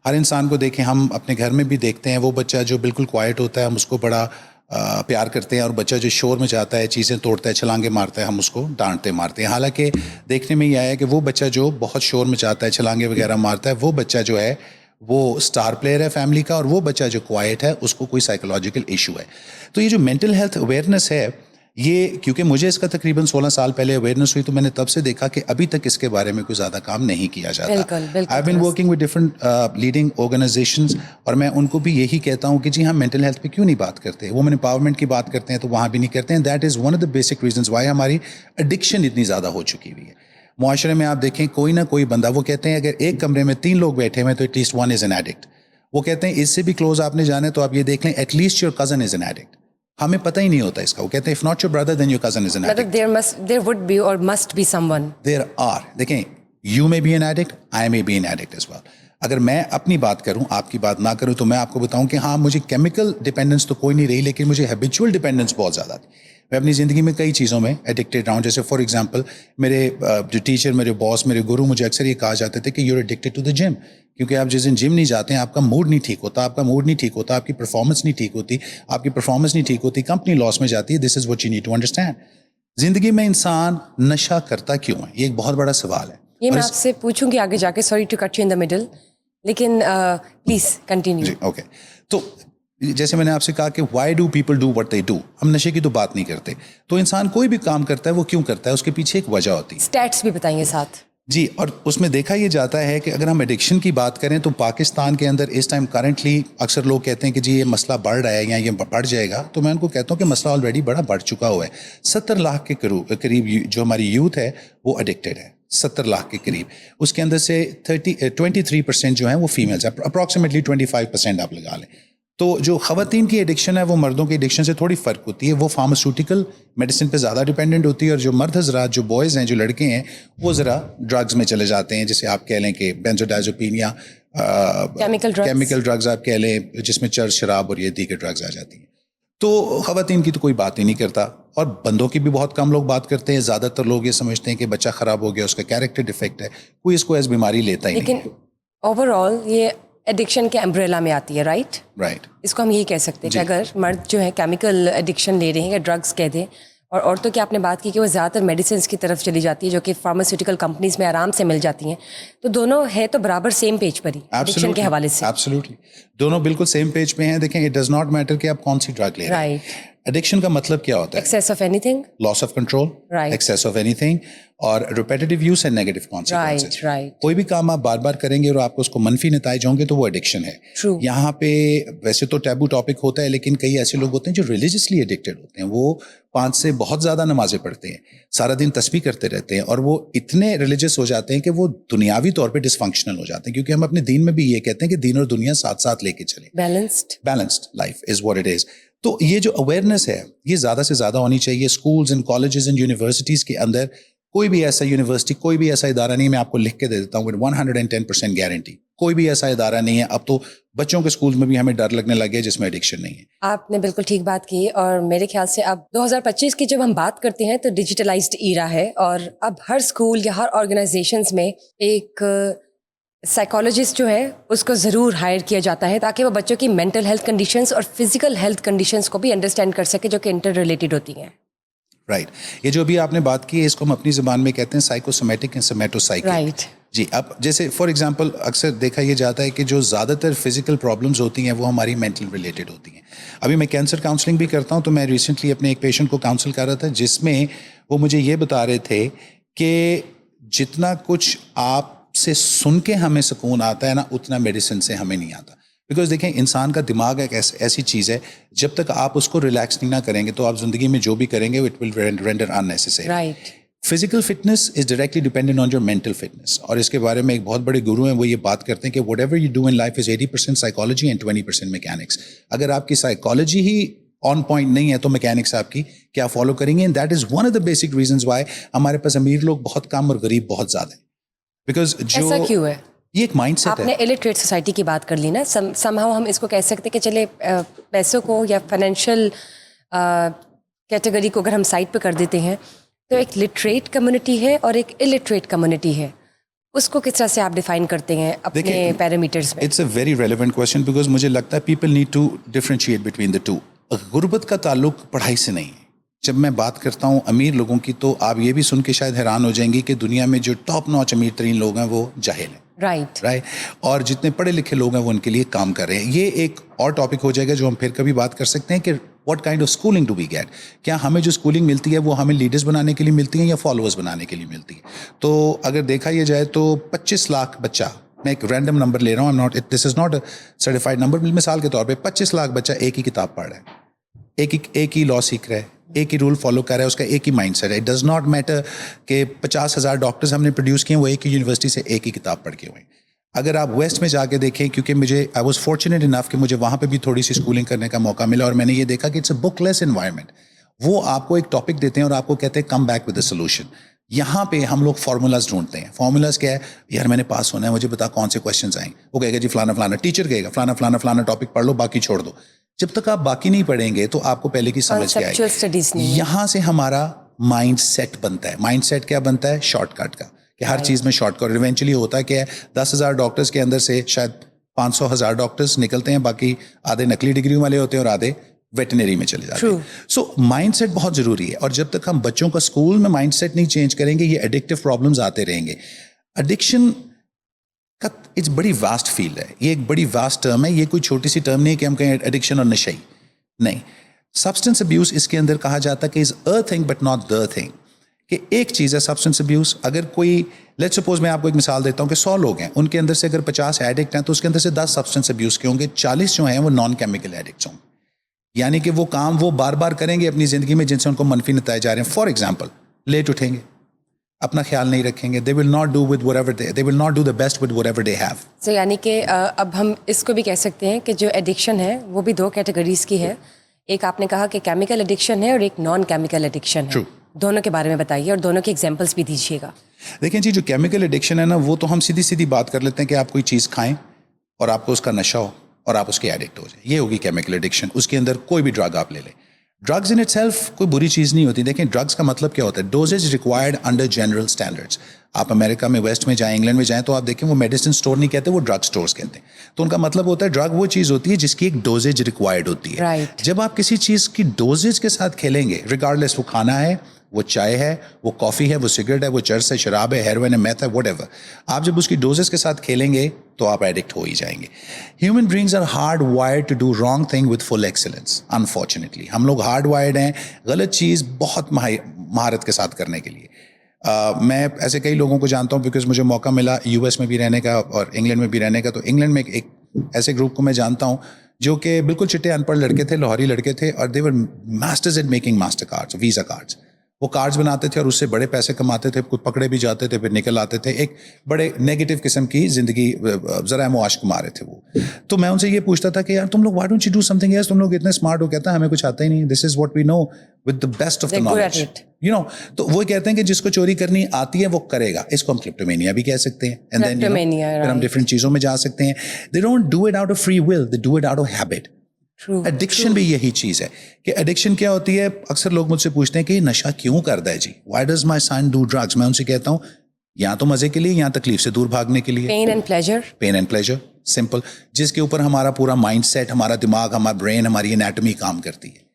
ہر انسان کو دیکھیں, ہم اپنے گھر میں بھی دیکھتے ہیں وہ بچہ جو بالکل کوائٹ ہوتا ہے ہم اس کو بڑا پیار کرتے ہیں, اور بچہ جو شور میں جاتا ہے, چیزیں توڑتا ہے, چھلانگے مارتا ہے, ہم اس کو ڈانٹتے مارتے ہیں. حالانکہ دیکھنے میں یہ آیا ہے کہ وہ بچہ جو بہت شور میں جاتا ہے, چھلانگے وغیرہ مارتا ہے, وہ بچہ جو ہے وہ اسٹار پلیئر ہے فیملی کا, اور وہ بچہ جو کوائٹ ہے اس کو کوئی سائیکولوجیکل ایشو ہے. تو یہ جو مینٹل ہیلتھ اویئرنیس ہے, یہ کیونکہ مجھے اس کا تقریباً 16 سال پہلے اویئرنیس ہوئی, تو میں نے تب سے دیکھا کہ ابھی تک اس کے بارے میں کوئی زیادہ کام نہیں کیا جاتا. بالکل I've been working with different leading organizations, اور میں ان کو بھی یہی کہتا ہوں کہ جی ہم مینٹل ہیلتھ پہ کیوں نہیں بات کرتے. وومن امپاورمنٹ کی بات کرتے ہیں تو وہاں بھی نہیں کرتے ہیں. That is one of the basic reasons why ہماری ایڈکشن اتنی زیادہ ہو چکی ہوئی ہے. معاشرے میں آپ دیکھیں کوئی نہ کوئی بندہ, وہ کہتے ہیں اگر ایک کمرے میں 3 لوگ بیٹھے ہوئے تو at least one is an addict. وہ کہتے ہیں اس سے بھی کلوز آپ نے جانے تو آپ یہ دیکھ لیں at least your cousin is an addict. ہمیں پتہ ہی نہیں ہوتا اس کا. وہ کہتے ہیں if not your brother then your cousin is an addict. there would be or must be someone. There are. دیکھیں, you may be an addict, I may be an addict as well. اگر میں اپنی بات کروں, آپ کی بات نہ کروں, تو میں آپ کو بتاؤں کہ ہاں مجھے کیمیکل ڈپینڈنس تو کوئی نہیں رہی, لیکن مجھے ہیبیچول ڈپینڈنس بہت زیادہ تھی. میں اپنی زندگی میں کئی چیزوں میں ایڈکٹیڈ رہا ہوں. جیسے فار ایگزامپل میرے جو ٹیچر, میرے باس, میرے گرو مجھے اکثر یہ کہا جاتے تھے کہ you are addicted to the gym, کیونکہ آپ جس دن جم نہیں جاتے ہیں آپ کا موڈ نہیں ٹھیک ہوتا, آپ کا موڈ نہیں ٹھیک ہوتا, آپ کی پرفارمنس نہیں ٹھیک ہوتی, آپ کی پرفارمنس نہیں ٹھیک ہوتی, کمپنی لاس میں جاتی ہے. This is what you need to understand. زندگی میں انسان نشہ کرتا کیوں ہے, یہ ایک بہت بڑا سوال ہے. یہ میں آپ سے پوچھوں گی آگے جا کے, sorry to cut you in the middle, لیکن پلیز کنٹینیو. جی اوکے. تو جیسے میں نے آپ سے کہا کہ why do people do what they do, ہم نشے کی تو بات نہیں کرتے. تو انسان کوئی بھی کام کرتا ہے وہ کیوں کرتا ہے, اس کے پیچھے ایک وجہ ہوتی ہے. اسٹیٹس بھی بتائیے ساتھ. جی, اور اس میں دیکھا یہ جاتا ہے کہ اگر ہم ایڈکشن کی بات کریں تو پاکستان کے اندر اس ٹائم کرنٹلی اکثر لوگ کہتے ہیں کہ جی یہ مسئلہ بڑھ رہا ہے یا یہ بڑھ جائے گا, تو میں ان کو کہتا ہوں کہ مسئلہ آلریڈی بڑا بڑھ چکا ہوا ہے. 70 لاکھ کے قریب جو ہماری یوتھ ہے وہ ایڈکٹیڈ ہے, 70 لاکھ کے قریب. اس کے اندر سے 23% جو ہیں وہ فیمیلز ہیں, اپروکسیمیٹلی 25% آپ لگا لیں. تو جو خواتین کی ایڈکشن ہے وہ مردوں کی ایڈکشن سے تھوڑی فرق ہوتی ہے. وہ فارماسیوٹیکل میڈیسن پہ زیادہ ڈیپینڈنٹ ہوتی ہے, اور جو مرد حضرات, جو بوائز ہیں, جو لڑکے ہیں, وہ ذرا ڈرگز میں چلے جاتے ہیں. جیسے آپ کہہ لیں کہ بینزوڈائزوپین یا کیمیکل ڈرگز آپ کہہ لیں, جس میں چرس, شراب اور یہ دیگر ڈرگز آ جاتی ہیں. تو خواتین کی تو کوئی بات ہی نہیں کرتا, اور بندوں کی بھی بہت کم لوگ بات کرتے ہیں. زیادہ تر لوگ یہ سمجھتے ہیں کہ بچہ خراب ہو گیا, اس کا کیریکٹر ڈیفیکٹ ہے, کوئی اس کو ایز بیماری لیتا ہی نہیں. لیکن اوور آل یہ ایڈکشن کے امبریلا میں آتی ہے, رائٹ؟ اس کو ہم یہی کہہ سکتے ہیں کہ اگر مرد جو ہے کیمیکل ایڈکشن لے رہے ہیں یا ڈرگس کہہ دیں, اور عورتوں کی آپ نے بات کی کہ وہ زیادہ تر میڈیسنس کی طرف چلی جاتی ہے جو کہ فارماسیوٹیکل کمپنیز میں آرام سے مل جاتی ہیں, تو دونوں ہے تو برابر سیم پیج پر ہی ایڈکشن کے حوالے سے. ایبسلیوٹلی دونوں بالکل سیم پیج پہ ہیں. دیکھیں, اٹ ڈز ناٹ میٹر کہ آپ کون سی ڈرگ لے رہے ہیں. ایڈکشن کا مطلب کیا ہوتا ہے؟ Excess of anything, loss of control, excess of anything, اور repetitive use and negative consequences. کوئی بھی کام آپ بار بار کریں گے اور آپ کو اس کو منفی نتائج ہوں گے تو وہ ایڈکشن ہے. یہاں پہ ویسے تو ٹیبو ٹاپک ہوتا ہے, لیکن کئی ایسے لوگ ہوتے ہیں جو ریلیجسلی ایڈکٹیڈ ہوتے ہیں. وہ 5 سے بہت زیادہ نمازیں پڑھتے ہیں, سارا دن تسبیح کرتے رہتے ہیں, اور وہ اتنے ریلیجس ہو جاتے ہیں کہ وہ دنیاوی طور پہ ڈس فنکشنل ہو جاتے ہیں. کیونکہ ہم اپنے دین میں بھی یہ کہتے ہیں کہ دین اور دنیا ساتھ ساتھ لے کے چلیں, balanced life is what it is. تو یہ جو اویئرنیس ہے یہ زیادہ سے زیادہ ہونی چاہیے. Schools and colleges and universities کے اندر کوئی بھی ایسا یونیورسٹی, کوئی بھی ایسا ادارہ نہیں, میں آپ کو لکھ کے دے دیتا ہوں 110% گارنٹی, کوئی بھی ایسا ادارہ نہیں ہے. اب تو بچوں کے اسکولز میں بھی ہمیں ڈر لگنے لگے جس میں ایڈکشن نہیں ہے. آپ نے بالکل ٹھیک بات کی, اور میرے خیال سے اب 2025 کی جب ہم بات کرتے ہیں تو ڈیجیٹلائزڈ ایرا ہے, اور اب ہر اسکول یا ہر آرگنائزیشنز میں ایک سائیکالوجسٹ جو ہے اس کو ضرور ہائر کیا جاتا ہے تاکہ وہ بچوں کی مینٹل ہیلتھ کنڈیشنز اور فزیکل ہیلتھ کنڈیشنز کو بھی انڈرسٹینڈ کر سکے جو کہ انٹر ریلیٹڈ ہوتی ہیں. رائٹ. یہ جو ابھی آپ نے بات کی ہے اس کو ہم اپنی زبان میں کہتے ہیں سائیکوسومیٹک اینڈ سومیٹوسائیکل. رائٹ. جی, اب جیسے فار ایگزامپل اکثر دیکھا یہ جاتا ہے کہ جو زیادہ تر فزیکل پرابلمز ہوتی ہیں وہ ہماری مینٹل ریلیٹڈ ہوتی ہیں. ابھی میں کینسر کاؤنسلنگ بھی کرتا ہوں, تو میں ریسنٹلی اپنے ایک پیشنٹ کو کاؤنسل کر رہا تھا جس میں وہ مجھے یہ بتا رہے تھے کہ جتنا کچھ آپ سے سن کے ہمیں سکون آتا ہے نا, اتنا میڈیسن سے ہمیں نہیں آتا. بیکاز دیکھیں, انسان کا دماغ ایک ایسی چیز ہے, جب تک آپ اس کو ریلیکس نہیں نہ کریں گے تو آپ زندگی میں جو بھی کریں گے it will render unnecessary. Right. Physical fitness is directly dependent on your mental fitness, اور اس کے بارے میں ایک بہت بڑے گرو ہیں, وہ یہ بات کرتے ہیں کہ what ever you do in life is 80% psychology and 20% mechanics. اگر آپ کی سائیکالوجی ہی آن پوائنٹ نہیں ہے تو میکینکس آپ کی کیا فالو کریں گے. And that is one of the basic reasons why ہمارے پاس امیر لوگ بہت کم اور غریب بہت زیادہ ہیں. بیکاز جو ایسا کیوں ہے؟ یہ ایک مائنڈ سیٹ ہے. آپ نے الٹریٹ سوسائٹی کی بات کر لی نا, سم ہاؤ ہم اس کو کہہ سکتے کہ چلے پیسوں کو یا فائنینشیل کیٹیگری کو اگر ہم سائڈ پہ کر دیتے ہیں تو ایک لٹریٹ کمیونٹی ہے اور ایک الٹریٹ کمیونٹی ہے. اس کو کس طرح سے آپ ڈیفائن کرتے ہیں اپنے پیرامیٹرز میں؟ It's a very relevant question because مجھے لگتا ہے people need to differentiate between the two. غربت کا تعلق پڑھائی سے نہیں ہے. جب میں بات کرتا ہوں امیر لوگوں کی تو آپ یہ بھی سن کے شاید حیران ہو جائیں گی کہ دنیا میں جو ٹاپ نوچ امیر ترین لوگ ہیں وہ جاہل ہیں. رائٹ. اور جتنے پڑھے لکھے لوگ ہیں وہ ان کے لیے کام کر رہے ہیں. یہ ایک اور ٹاپک ہو جائے گا جو ہم پھر کبھی بات کر سکتے ہیں کہ what kind of schooling do we get. کیا ہمیں جو اسکولنگ ملتی ہے وہ ہمیں لیڈرز بنانے کے لیے ملتی ہے یا فالوورز بنانے کے لیے ملتی ہے؟ تو اگر دیکھا یہ جائے تو 25 لاکھ بچہ, میں ایک رینڈم نمبر لے رہا ہوں, this is not a certified number, مثال کے طور پہ 25 لاکھ بچہ ایک ہی کتاب پڑھ رہا ہے, ایک ہی لا سیکھ رہا ہے, ایک ہی رول فالو کر رہا ہے, اس کا ایک ہی مائنڈ سیٹ ہے. اٹ ڈز ناٹ میٹر کہ 50,000 ڈاکٹرز ہم نے پروڈیوس کیے ہیں وہ ایک ہی یونیورسٹی سے ایک ہی کتاب پڑھ کے ہوئے ہیں. اگر آپ ویسٹ میں جا کے دیکھیں, کیونکہ آئی واز فارچونیٹ انف کہ مجھے وہاں پہ بھی تھوڑی سی اسکولنگ کرنے کا موقع ملا, اور میں نے یہ دیکھا کہ it's a book less environment. وہ آپ کو ایک ٹاپک دیتے ہیں اور آپ کو کہتے ہیں come back with a solution. یہاں پہ ہم لوگ فارمولاز ڈھونڈتے ہیں. فارمولاز کیا ہے؟ یار میں نے پاس ہونا ہے, مجھے بتا کون سے کویشچنز آئیں. وہ کہے گا جی فلانا فلانا, ٹیچر کہے گا فلانا فلانا فلانا ٹاپک پڑھ لو, باقی چھوڑ دو. جب تک آپ باقی نہیں پڑھیں گے تو آپ کو پہلے کی سمجھ کیا آئے. یہاں سے ہمارا مائنڈ سیٹ بنتا ہے. مائنڈ سیٹ کیا بنتا ہے؟ شارٹ کٹ کا, کہ ہر چیز میں شارٹ کٹ. ایونچولی ہوتا کیا ہے, 10,000 ڈاکٹرز کے اندر سے شاید 500,000 ڈاکٹرز نکلتے ہیں, باقی آدھے نقلی ڈگری والے ہوتے ہیں اور آدھے ویٹنری میں چلے جاتے ہیں. سو مائنڈ سیٹ بہت ضروری ہے, اور جب تک ہم بچوں کا اسکول میں مائنڈ سیٹ نہیں چینج کریں گے یہ ایڈکٹیو پرابلمز آتے رہیں گے. ایڈکشن کا ایک بڑی واسٹ فیلڈ ہے, یہ ایک بڑی واسٹ ٹرم ہے. یہ کوئی چھوٹی سی ٹرم نہیں ہے کہ ہم کہیں ایڈکشن اور نشئی نہیں. سبسٹنس ابیوز اس کے اندر کہا جاتا ہے کہ is a thing but not the thing, کہ ایک چیز ہے سبسٹنس ابیوز. اگر کوئی لیٹس سپوز میں آپ کو ایک مثال دیتا ہوں کہ 100 لوگ ہیں, ان کے اندر سے اگر 50 ایڈکٹ ہیں تو اس کے اندر سے 10 سبسٹنس ابیوز کے ہوں گے, 40 جو ہیں وہ نان کیمیکل ایڈکٹس ہوں گے. یعنی کہ وہ کام وہ بار بار کریں گے اپنی زندگی میں جن سے ان کو منفی نتائج آ رہے ہیں. فار ایگزامپل, لیٹ اٹھیں گے, اپنا خیال نہیں رکھیں گے, they will not do with whatever they will not do the best with whatever they have. So یعنی کہ اب ہم اس کو بھی کہہ سکتے ہیں کہ جو ایڈکشن ہے وہ بھی 2 کیٹیگریز کی ہے. ایک آپ نے کہا کہ کیمیکل ایڈکشن ہے اور ایک نان کیمیکل ایڈکشن ہے. دونوں کے بارے میں بتائیے اور دونوں کی ایگزامپلس بھی دیجیے گا. دیکھیں جی, جو کیمیکل ایڈکشن ہے نا وہ تو ہم سیدھی بات کر لیتے ہیں کہ آپ کوئی چیز کھائیں اور آپ کو اس کا نشہ ہو اور آپ اس کے ایڈکٹ ہو جائیں, یہ ہوگی کیمیکل ایڈکشن. اس کے اندر کوئی بھی ڈرگ آپ لے لیں, ڈرگز ان اٹ سیلف کوئی بری چیز نہیں ہوتی. دیکھیں ڈرگز کا مطلب کیا ہوتا ہے, dosage required under general standards. آپ امریکہ میں ویسٹ میں جائیں, انگلینڈ میں جائیں تو آپ دیکھیں وہ میڈیسن اسٹور نہیں کہتے, وہ ڈرگ اسٹورس کہتے ہیں. تو ان کا مطلب ہوتا ہے ڈرگ وہ چیز ہوتی ہے جس کی ایک ڈوزیج ریکوائرڈ ہوتی ہے. جب آپ کسی چیز کی ڈوزیج کے ساتھ کھیلیں گے, ریگارڈلیس وہ کھانا ہے, وہ چائے ہے, وہ کافی ہے, وہ سگریٹ ہے, وہ چرس ہے, شراب ہے, ہیروین ہے, میتھ ہے, وٹ ایور, آپ جب اس کی ڈوزز کے ساتھ کھیلیں گے تو آپ ایڈکٹ ہو ہی جائیں گے. Human brains are hard wired to do wrong thing with full excellence. Unfortunately ہم لوگ ہارڈ وائرڈ ہیں غلط چیز بہت مہارت کے ساتھ کرنے کے لیے. میں ایسے کئی لوگوں کو جانتا ہوں بیکاز مجھے موقع ملا یو ایس میں بھی رہنے کا اور انگلینڈ میں بھی رہنے کا. تو انگلینڈ میں ایک ایسے گروپ کو میں جانتا ہوں جو کہ بالکل چٹے ان پڑھ لڑکے تھے, لاہوری لڑکے تھے, اور they were masters at making master cards, Visa cards. وہ کارڈز بناتے تھے اور اس سے بڑے پیسے کماتے تھے, کچھ پکڑے بھی جاتے تھے پھر نکل آتے تھے. ایک بڑے نیگیٹو قسم کی زندگی ذرائع معاش کما رہے تھے وہ. تو میں ان سے یہ پوچھتا تھا کہ یار تم لوگ why don't you do something else, تم لوگ اتنے اسمارٹ ہو. کہتا ہے ہمیں کچھ آتا ہی نہیں, this is what we know with the best of the knowledge, you know. تو وہ کہتے ہیں کہ جس کو چوری کرنی آتی ہے وہ کرے گا. اس کو ہم کلیپٹومینیا بھی کہہ سکتے ہیں. اینڈ دین پھر ہم ڈفرینٹ چیزوں میں جا سکتے ہیں. They don't do it out of free will, they do it out of habit. Addiction بھی یہی چیز ہے کہ ایڈکشن کیا ہوتی ہے. اکثر لوگ مجھ سے پوچھتے ہیں کہ یہ نشہ کیوں کرتا ہے جی, why does my son do drugs. میں ان سے کہتا ہوں یا تو مزے کے لیے یا تکلیف سے دور بھاگنے کے لیے. پین اینڈ پلیجر, سمپل, جس کے اوپر ہمارا پورا مائنڈ سیٹ, ہمارا دماغ, ہمارا برین, ہماری انیٹمی کام کرتی ہے.